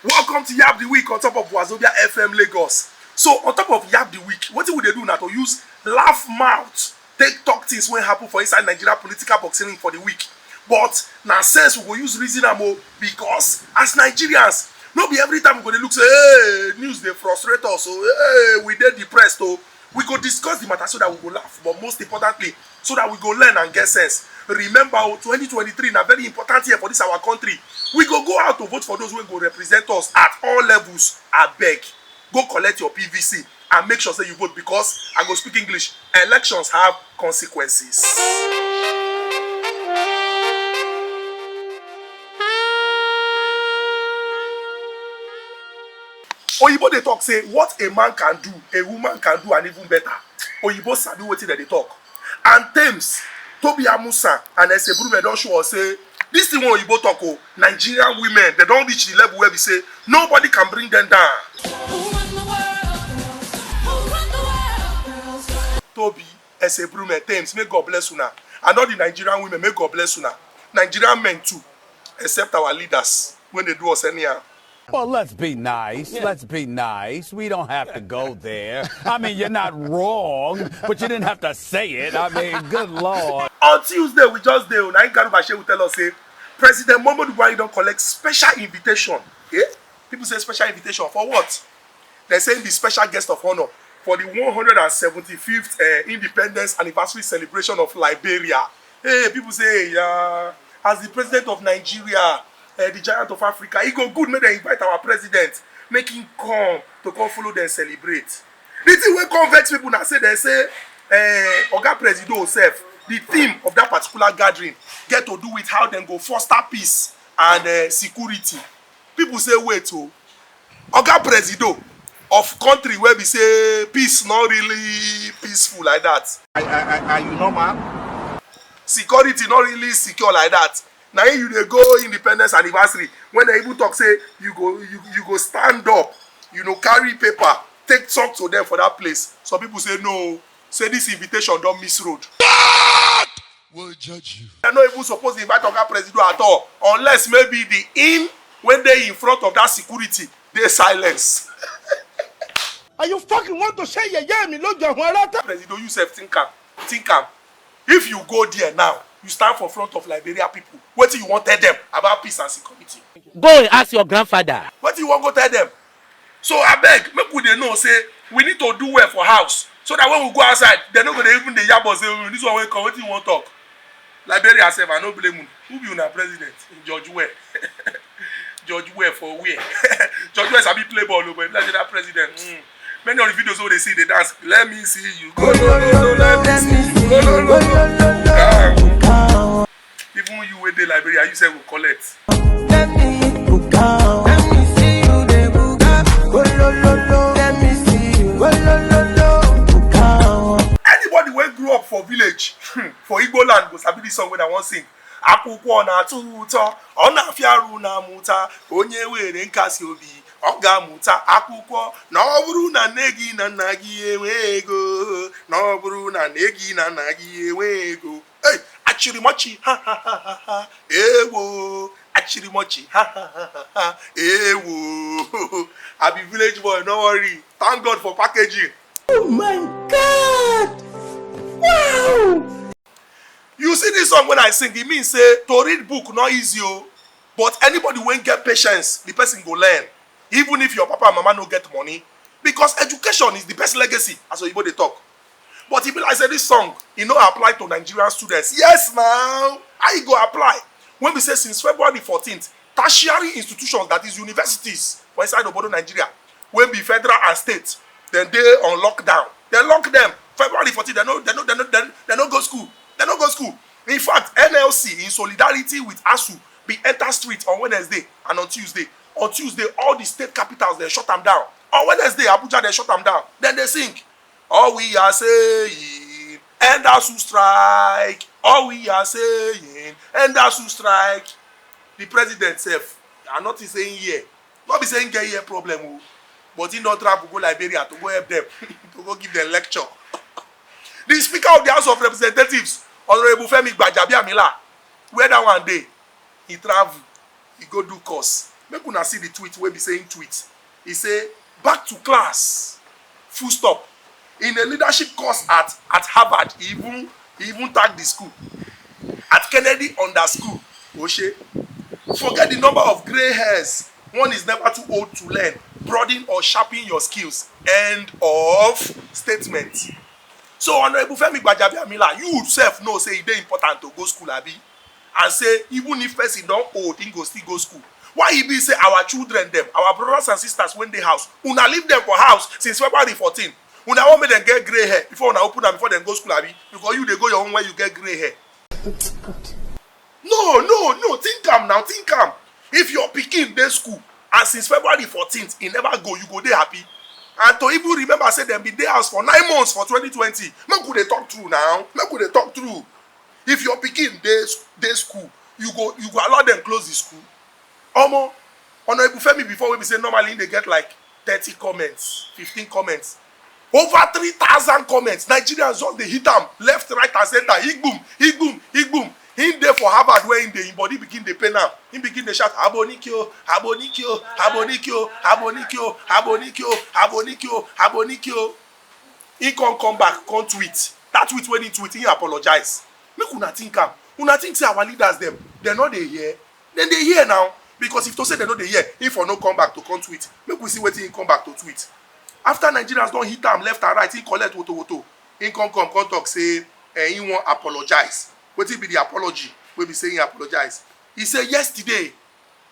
Welcome to YAB the Week on top of Wazobia FM Lagos. So on top of YAB the Week, what would they do now to use laugh mouth, take talk things when happen for inside Nigeria political boxing for the week. But now sense we go use reason because as Nigerians, no be every time we go dey look say hey, news they frustrate us, so hey, we dey depressed, so we go discuss the matter so that we go laugh, but most importantly, so that we go learn and get sense. Remember, 2023 na very important year for this our country. We go out to vote for those who go represent us at all levels. Abeg, go collect your PVC and make sure say you vote, because I go speak English. Elections have consequences. Oyibo dey talk say what a man can do, a woman can do, and even better. Oyibo sabi wetin dem dey talk. And Tems, Amusan, and ASUU don show us say this thing wey Oyibo talk, Nigerian women, they don reach the level where we say nobody can bring them down. ASUU, Tems, may God bless una. And all the Nigerian women, may God bless una. Nigerian men too, except our leaders when they do us anyhow. Well, let's be nice. Yeah. Let's be nice. We don't have to go there. I mean, you're not wrong, but you didn't have to say it. I mean, good Lord. On Tuesday, we just did. Naija will tell us, say, President Buhari don't collect special invitation. Yeah? People say special invitation for what? They're saying the special guest of honor for the 175th independence anniversary celebration of Liberia. Hey, people say, as the president of Nigeria, the giant of Africa, it go good make they invite our president, make him come follow them celebrate. The thing wey come vex people now say, they say Oga Presido himself, the theme of that particular gathering get to do with how them go foster peace and security. People say wait, Oga Presido of country where we say peace not really peaceful like that. Are you normal? Security not really secure like that. Now you dey go independence anniversary when they even talk say you go stand up, carry paper, take talk to them for that place. Some people say no, say this invitation don't miss road. God will judge you. They're not even supposed to invite Oga Presido at all, unless maybe the in when they in front of that security, they silence. Are you fucking want to say yeah me look Presido, you self think am. If you go there now, you stand for front of Liberia people. What do you want to tell them about peace and security? Go and ask your grandfather. What do you want to tell them? So I beg, make we dey know say we need to do well for house, so that when we go outside, they're not gonna even the yab us say this one will come. What do you want to talk? Liberia self, I no blame you. Who be una president? George Weah. George Weah for where? George Weah sabi play ball, but like that president. Many of the videos where they see they dance. Let me see you. Go, let me see you. Go. Even you wait the Liberia, you say we collect. Let me see you. They go. Let me see you. Anybody when grew up for village, for Igbo land, go sabi this song when I want sing. Akwụkwọ na tuto, ona fiaru na muta, onye were nkasi obi. Ọ ga-amụta akwụkwọ na ọ bụrụ na nne gị na nna gị enwe ego, na ọ bụrụ na nne gị na nna gị enwe ego. Hey, achịrịmọchị ha ha ha ha ewo, achịrịmọchị ha ha ha ha ewo. I be village boy, no worry. Thank God for packaging. Oh my God! Wow! You see this song when I sing, it means say to read book not easy, but anybody when get patience, the person go learn. Even if your papa and mama no get money, because education is the best legacy, as Oyibo they talk. But if I say this song, it no apply to Nigerian students. Yes, now I go apply. When we say since February 14th, tertiary institutions, that is universities, for inside Obodo Nigeria, when be federal and state, then they on lockdown. They lock them. February 14th, they no go school. They no go school. In fact, NLC in solidarity with ASUU be enter street on Wednesday and on Tuesday. On Tuesday, all the state capitals, they shut them down. On Wednesday, Abuja, they shut them down. Then they sing, all we are saying, end ASUU strike. All we are saying, end ASUU strike. The president self, I'm not saying here. Not be saying get here problem, but he not travel to go Liberia to go help them, to go give them lecture. The Speaker of the House of Representatives, Femi, where that one day, he travel, he go do course. Make una see the tweet wey be saying tweet. He say, back to class. Full stop. In a leadership course at Harvard, he even tagged the school. At Kennedy underschool, Oshe. Forget the number of gray hairs. One is never too old to learn. Broaden or sharpen your skills. End of statement. So, Honorable Femi Gbajabiamila, you yourself know say it is important to go school, abi, and say even if person don old, he go still go school. Why he be say our children them, our brothers and sisters when they house, una leave them for house since February 14. Una want make them get gray hair before una open them before them go school, abi, because you they go your own way you get gray hair. No, think am now, think am. If your pikin dey school and since February 14th he never go, you go dey happy. And to even remember say dem be dey house for 9 months for 2020. Make we dey talk true now. Make we dey talk true. If your pikin dey school, you go allow them close the school. Omo, Honorable Femi before we be say normally they get like 30 comments, 15 comments. Over 3,000 comments. Nigerians just dey hit am left, right, and center. Igboom. He dey for Havard where him body begin dey pain am. He begin dey shout abonikio. He come back, come tweet. That tweet when he tweet, he apologize. Make una think am. Una think say our leaders dem no dey hear. Then they hear now. Because if to say they no dey hear, if for no come back to come tweet, make we see wetin he come back to tweet. After Nigerians don hit am left and right, he collect woto. He come talk say he wan apologize. Wetin be the apology? We be saying he apologize. He say yesterday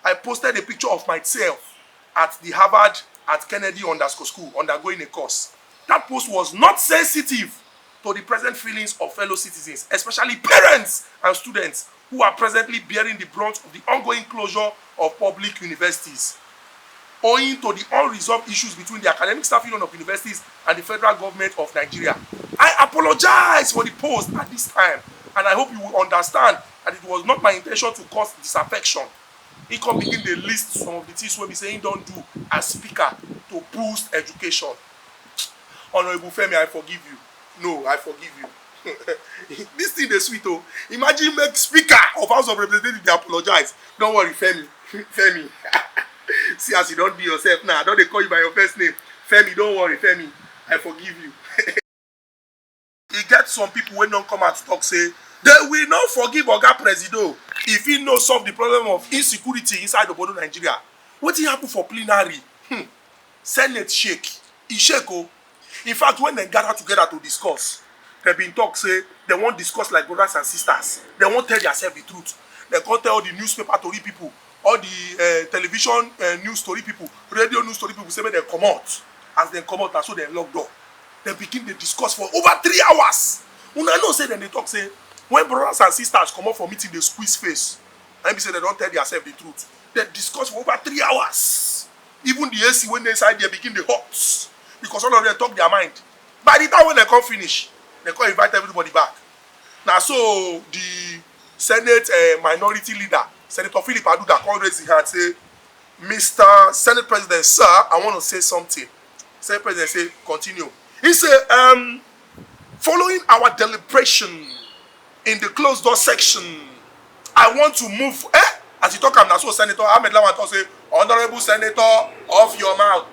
I posted a picture of myself at the Havard at Kennedy underscore school undergoing a course. That post was not sensitive to the present feelings of fellow citizens, especially parents and students who are presently bearing the brunt of the ongoing closure of public universities, owing to the unresolved issues between the academic staff union of universities and the federal government of Nigeria. I apologize for the post at this time, and I hope you will understand that it was not my intention to cause disaffection. He come begin the list some of the things we be saying don't do as speaker to boost education. Honorable Femi, I forgive you. No, I forgive you. This thing is sweet, oh. Imagine make speaker of House of Representatives they apologize. Don't worry, Femi. Femi. See as you don't be yourself now. Don't they call you by your first name? Femi, don't worry, Femi. I forgive you. He gets some people when don't come out to talk say they will not forgive Oga Presido if he no solve the problem of insecurity inside the border of Nigeria. What happen for plenary? Senate shake. He shake, oh. In fact, when they gather together to discuss, they been talk say they won't discuss like brothers and sisters. They won't tell themselves the truth. They can't tell all the newspaper tori people, all the television news story people, radio news story people say they come out. As they come out, and so they lock door. They begin to discuss for over 3 hours. Una know say then they talk say when brothers and sisters come out for meeting, they squeeze face. And be say they don't tell themselves the truth. They discuss for over 3 hours. Even the AC when they inside they begin the hot. Because all of them talk their mind. By the time when they come finish, they come invite everybody back. Now so the Senate minority leader, Senator Philip Aduda, come raise his hand say, Mr. Senate President, sir, I want to say something. Senate President say, continue. He say, following our deliberation in the closed door section, I want to move. As you talk, I'm not so Senator Ahmed Lawan talk say, Honorable Senator, off your mouth.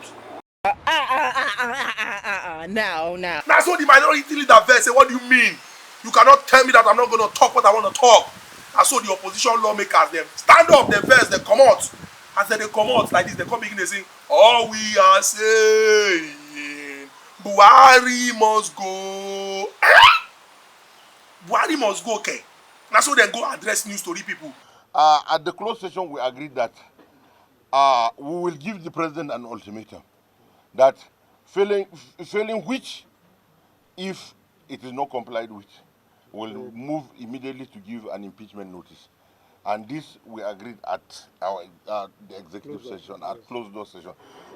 Now. Now, so the minority leader verse say, what do you mean? You cannot tell me that I'm not going to talk what I want to talk. And so the opposition lawmakers, them stand up, they verse, they come out. As they come out like this, they come begin to sing, all we are saying, Buhari must go. Buhari must go, okay. Now, so they go address news story people. At the closed session, we agreed that we will give the president an ultimatum. That failing which, if it is not complied with, will move immediately to give an impeachment notice. And this we agreed at the executive session, at closed door session.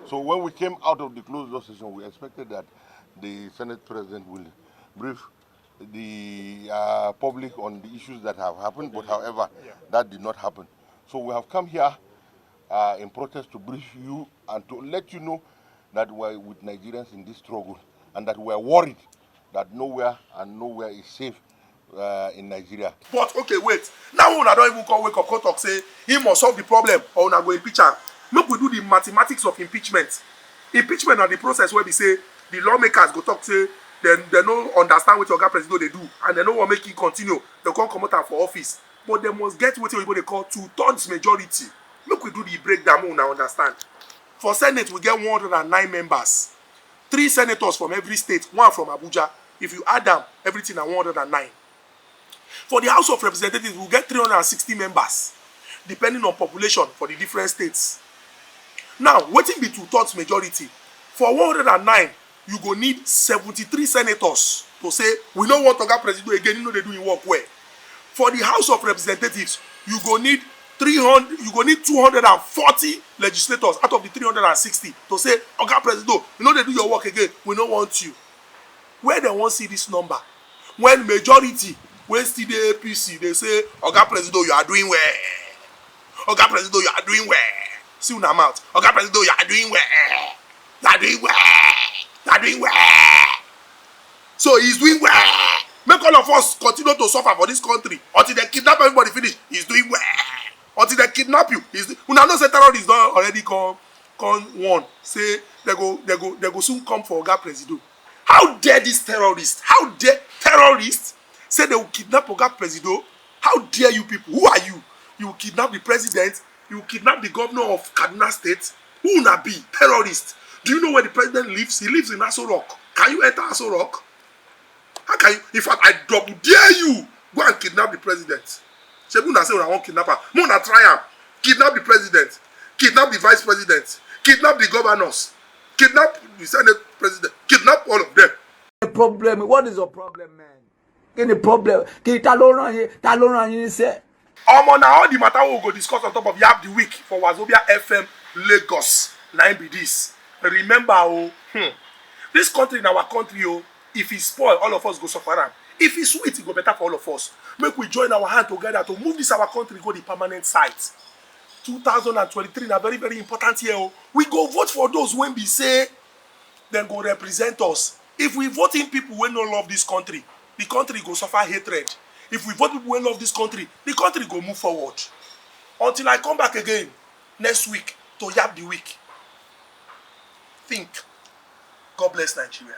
So when we came out of the closed door session, we expected that the Senate President will brief the public on the issues that have happened, but however, that did not happen. So we have come here in protest to brief you and to let you know that we're with Nigerians in this struggle and that we're worried that nowhere is safe in Nigeria. But okay, wait. Now una don't even come wake up, come talk say he must solve the problem or una go impeach am. Make we do the mathematics of impeachment. Impeachment na the process where we say the lawmakers go talk say they no understand what oga president dey do and they no wan make e continue. They come comot am for office, but they must get wetin oyibo dey call 2/3 majority. Make we do the breakdown make una understand. For Senate we get 109 members, 3 senators from every state, 1 from Abuja. If you add them, everything na 109. For the House of Representatives we get 360 members, depending on population for the different states. Now wetin be 2/3 majority? For 109 you go need 73 senators to say we no want oga president again, you know they do im work well. For the House of Representatives you go need 240 legislators out of the 360 to say oga president you know they do your work again, we no want you. Where they wan see this number? When majority wey still dey APC dey say oga president you are doing well, oga president you are doing well, see una mouth, oga president you are doing well, you are doing well, you are doing well, so he's doing well. Make all of us continue to suffer for this country until they kidnap everybody finish. He's doing well until they kidnap you. Una know say terrorists don already come warn say they go soon come for oga president. How dare this terrorist? How dare terrorists say they will kidnap oga president? How dare you people? Who are you? You will kidnap the president? You will kidnap the governor of Kaduna State? Who na be terrorist? Do you know where the president lives? He lives in ASUU Rock. Can you enter ASUU Rock? How can you? In fact, I double dare you go and kidnap the president. Shebu na say una wan kidnap am. Mo na try am. Kidnap the president. Kidnap the vice president. Kidnap the governors. Kidnap the senate president. Kidnap all of them. The problem. What is your problem, man? Get the problem. Ta ló rán yín say. Omo na all the matter we go discuss on top of YAB the week for Wazobia FM Lagos. Na be this. Remember this country in our country if e spoil all of us go suffer am. If e sweet e go better for all of us. Make we join our hand together to move this our country go the permanent site. 2023 na very very important year. We go vote for those when we say dem go represent us. If we vote in people wey no love this country, the country go suffer hatred. If we vote people wey love this country, the country go move forward. Until I come back again next week to YAB the week. Think. God bless Nigeria.